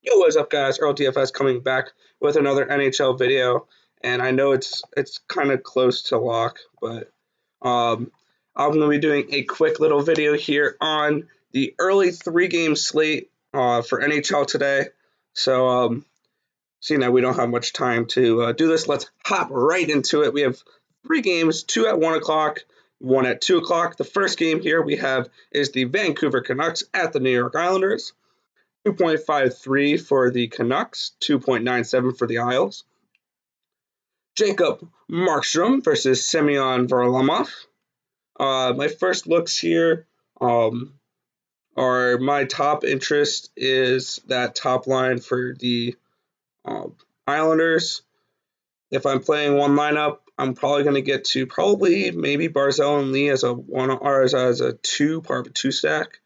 Yo, what's up, guys? Earl DFS coming back with another NHL video, and I know it's kind of close to lock, but um, I'm gonna be doing a quick little video here on the early three-game slate for NHL today. So, seeing that we don't have much time to do this, let's hop right into it. We have three games: two at 1 o'clock, one at 2 o'clock. The first game here we have is the Vancouver Canucks at the New York Islanders. 2.53 for the Canucks, 2.97 for the Isles. Jacob Markstrom versus Semyon Varlamov. My first looks here are my top interest is that top line for the uh, Islanders. If I'm playing one lineup, I'm probably going to get to maybe Barzell and Lee as a one or as a two stack.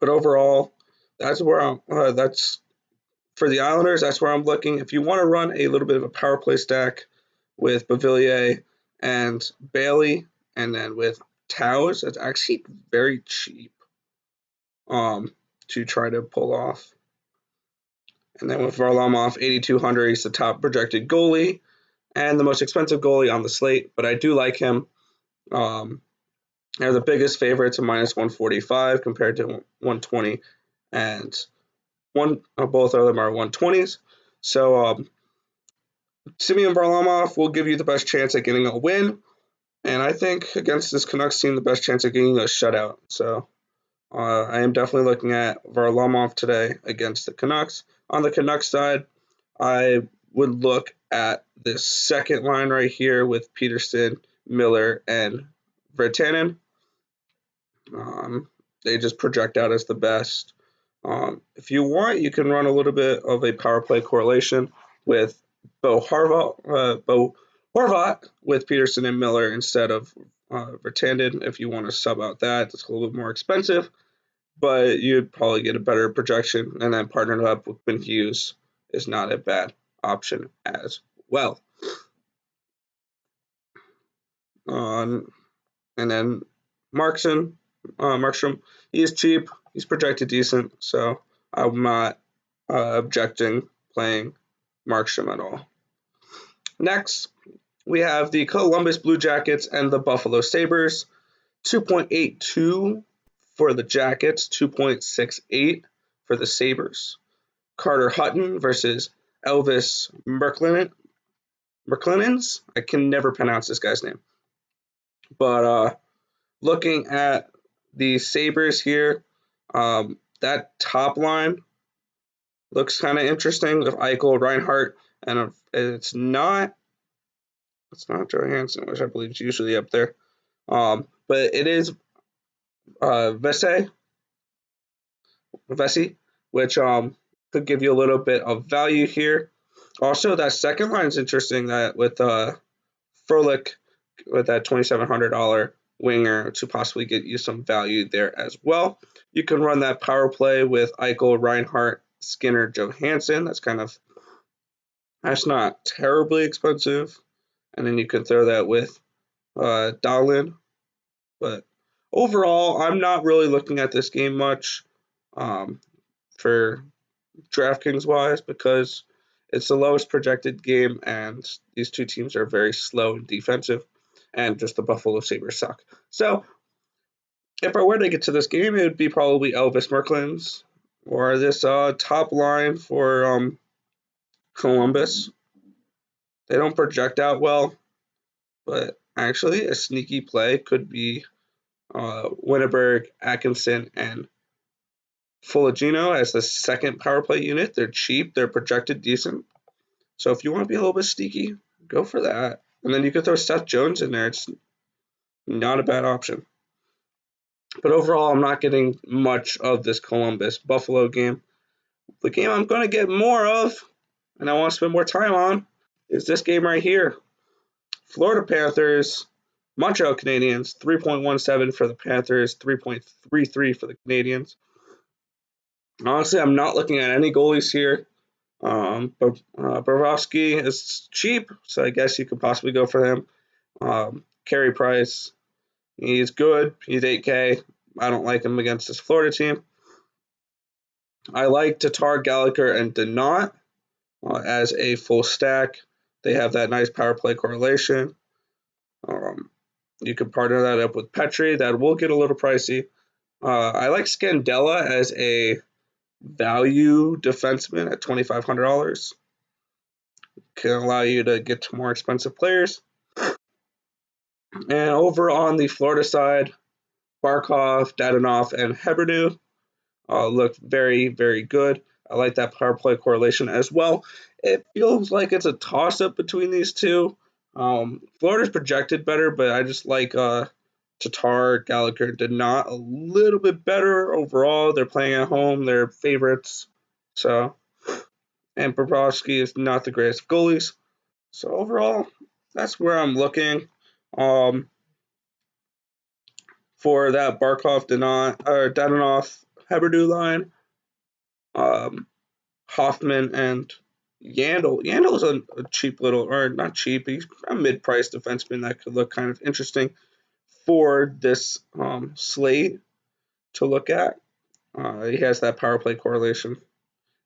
But overall, that's for the Islanders. That's where I'm looking. If you want to run a little bit of a power play stack with Beauvillier and Bailey, and then with Towers, it's actually very cheap to try to pull off. And then with Varlamov, 8,200, he's the top projected goalie and the most expensive goalie on the slate. But I do like him. They're the biggest favorites at minus 145 compared to 120, and both of them are 120s. So Semyon Varlamov will give you the best chance at getting a win, and I think against this Canucks team, the best chance of getting a shutout. So I am definitely looking at Varlamov today against the Canucks. On the Canucks side, I would look at this second line right here with Peterson, Miller, and Virtanen. They just project out as the best. If you want, you can run a little bit of a power play correlation with Bo Horvat with Peterson and Miller instead of Virtanen. If you want to sub out that, it's a little bit more expensive, but you'd probably get a better projection. And then partnered up with Quinn Hughes is not a bad option as well. And then Markstrom, he is cheap. He's projected decent, so I'm not objecting playing Markstrom at all. Next, we have the Columbus Blue Jackets and the Buffalo Sabres. 2.82 for the Jackets, 2.68 for the Sabres. Carter Hutton versus Elvis Merklinens. I can never pronounce this guy's name. But looking at the Sabres here, that top line looks kind of interesting with Eichel, Reinhart, and it's not Johansson, which I believe is usually up there. But it is Vesey, which could give you a little bit of value here. Also, that second line is interesting. That with Frolik with that $2,700 winger to possibly get you some value there as well. You can run that power play with Eichel, Reinhart, Skinner, Johansson. That's not terribly expensive. And then you can throw that with Dahlin. But overall, I'm not really looking at this game much for DraftKings wise because it's the lowest projected game and these two teams are very slow and defensive, and just the Buffalo Sabres suck. So if I were to get to this game, it would be probably Elvis Merklins or this top line for Columbus. They don't project out well, but actually a sneaky play could be Winterberg, Atkinson, and Foligino as the second power play unit. They're cheap. They're projected decent. So if you want to be a little bit sneaky, go for that. And then you could throw Seth Jones in there. It's not a bad option. But overall, I'm not getting much of this Columbus-Buffalo game. The game I'm going to get more of, and I want to spend more time on, is this game right here. Florida Panthers, Montreal Canadiens, 3.17 for the Panthers, 3.33 for the Canadiens. Honestly, I'm not looking at any goalies here. Bobrovsky is cheap, so I guess you could possibly go for him. Carey Price, he's good. He's 8K. I don't like him against this Florida team. I like Tatar, Gallagher, and Donat as a full stack. They have that nice power play correlation. You can partner that up with Petry. That will get a little pricey. I like Scandella as a value defenseman at $2,500. Can allow you to get to more expensive players. And over on the Florida side, Barkov, Dadonov, and Heberdeau look very, very good. I like that power play correlation as well. It feels like it's a toss-up between these two. Florida's projected better, but I just like Tatar, Gallagher did not a little bit better overall. They're playing at home. They're favorites. So, and Bobrovsky is not the greatest of goalies. So overall, that's where I'm looking for that Barkov, Dadonov, Heberdeau line. Hoffman and Yandel. Yandel is a cheap little, or not cheap, he's a mid-priced defenseman that could look kind of interesting for this slate to look at. He has that power play correlation.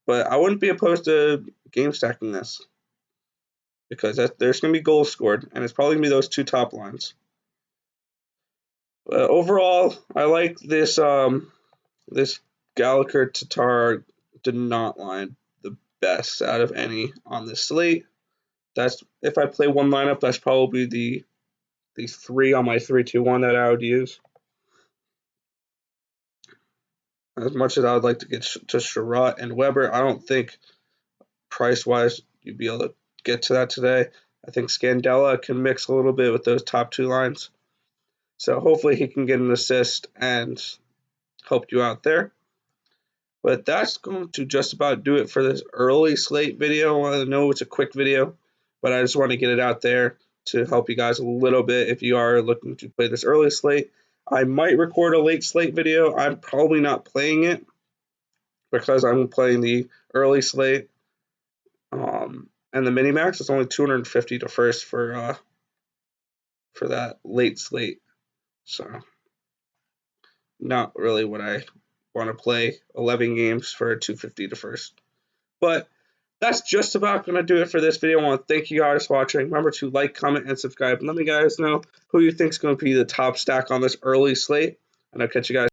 But I wouldn't be opposed to game stacking this because there's going to be goals scored, and it's probably going to be those two top lines. But overall, I like this this Gallagher Tatar did not line the best out of any on this slate. That's if I play one lineup, that's probably the three on my 3-2-1 that I would use. As much as I would like to get to Sherratt and Weber, I don't think price wise you'd be able to get to that today. I think Scandella can mix a little bit with those top two lines. So hopefully he can get an assist and help you out there. But that's going to just about do it for this early slate video. I know it's a quick video, but I just want to get it out there to help you guys a little bit if you are looking to play this early slate. I might record a late slate video. I'm probably not playing it because I'm playing the early slate. And the mini max is only $250 to first for that late slate. So not really what I want to play 11 games for $250 to first. But that's just about going to do it for this video. I want to thank you guys for watching. Remember to like, comment, and subscribe. And let me guys know who you think is going to be the top stack on this early slate. And I'll catch you guys.